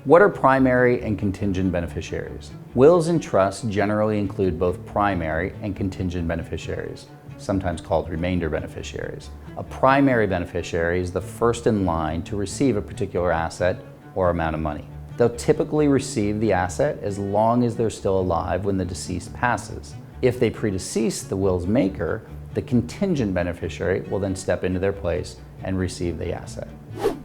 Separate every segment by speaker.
Speaker 1: What are primary and contingent beneficiaries? Wills and trusts generally include both primary and contingent beneficiaries, sometimes called remainder beneficiaries. A primary beneficiary is the first in line to receive a particular asset or amount of money. They'll typically receive the asset as long as they're still alive when the deceased passes. If they predecease the will's maker, the contingent beneficiary will then step into their place and receive the asset.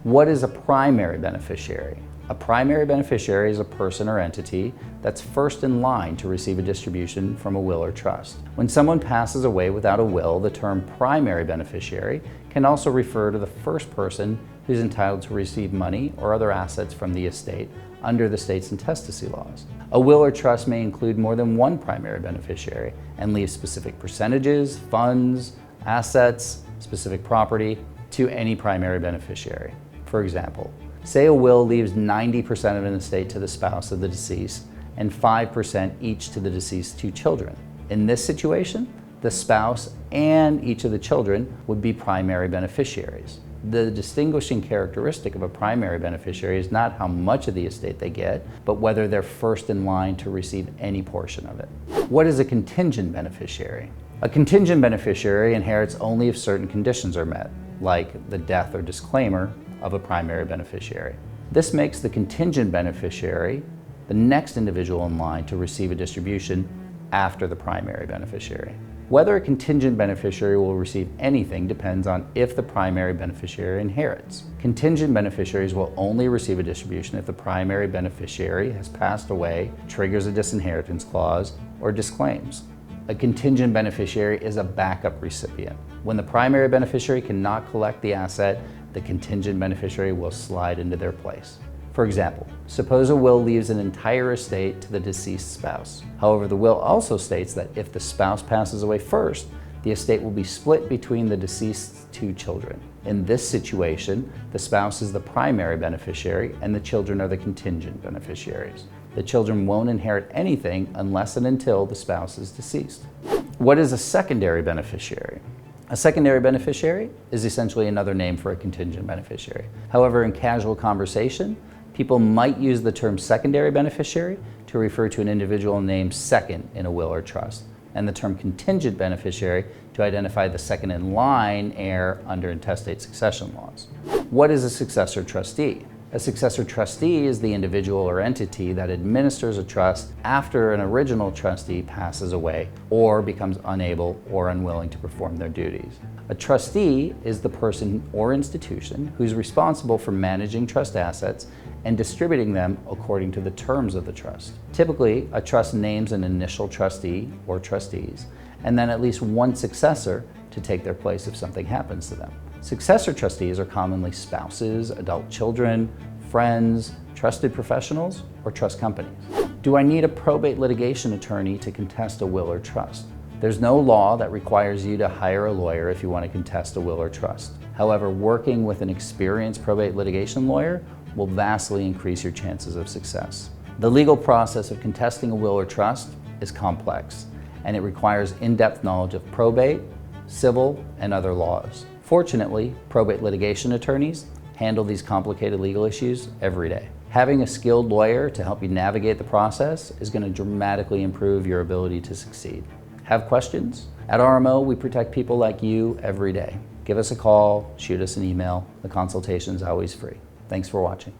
Speaker 1: What is a primary beneficiary? A primary beneficiary is a person or entity that's first in line to receive a distribution from a will or trust. When someone passes away without a will, the term primary beneficiary can also refer to the first person who's entitled to receive money or other assets from the estate under the state's intestacy laws. A will or trust may include more than one primary beneficiary and leave specific percentages, funds, assets, specific property to any primary beneficiary. For example, say a will leaves 90% of an estate to the spouse of the deceased and 5% each to the deceased's two children. In this situation, the spouse and each of the children would be primary beneficiaries. The distinguishing characteristic of a primary beneficiary is not how much of the estate they get, but whether they're first in line to receive any portion of it. What is a contingent beneficiary? A contingent beneficiary inherits only if certain conditions are met, like the death or disclaimer of a primary beneficiary. This makes the contingent beneficiary the next individual in line to receive a distribution after the primary beneficiary. Whether a contingent beneficiary will receive anything depends on if the primary beneficiary inherits. Contingent beneficiaries will only receive a distribution if the primary beneficiary has passed away, triggers a disinheritance clause, or disclaims. A contingent beneficiary is a backup recipient. When the primary beneficiary cannot collect the asset, the contingent beneficiary will slide into their place. For example, suppose a will leaves an entire estate to the deceased spouse. However, the will also states that if the spouse passes away first, the estate will be split between the deceased's two children. In this situation, the spouse is the primary beneficiary and the children are the contingent beneficiaries. The children won't inherit anything unless and until the spouse is deceased. What is a secondary beneficiary? A secondary beneficiary is essentially another name for a contingent beneficiary. However, in casual conversation, people might use the term secondary beneficiary to refer to an individual named second in a will or trust, and the term contingent beneficiary to identify the second in line heir under intestate succession laws. What is a successor trustee? A successor trustee is the individual or entity that administers a trust after an original trustee passes away or becomes unable or unwilling to perform their duties. A trustee is the person or institution who's responsible for managing trust assets and distributing them according to the terms of the trust. Typically, a trust names an initial trustee or trustees, and then at least one successor to take their place if something happens to them. Successor trustees are commonly spouses, adult children, friends, trusted professionals, or trust companies. Do I need a probate litigation attorney to contest a will or trust? There's no law that requires you to hire a lawyer if you want to contest a will or trust. However, working with an experienced probate litigation lawyer will vastly increase your chances of success. The legal process of contesting a will or trust is complex, and it requires in-depth knowledge of probate, civil, and other laws. Fortunately, probate litigation attorneys handle these complicated legal issues every day. Having a skilled lawyer to help you navigate the process is going to dramatically improve your ability to succeed. Have questions? At RMO, we protect people like you every day. Give us a call, shoot us an email. The consultation is always free. Thanks for watching.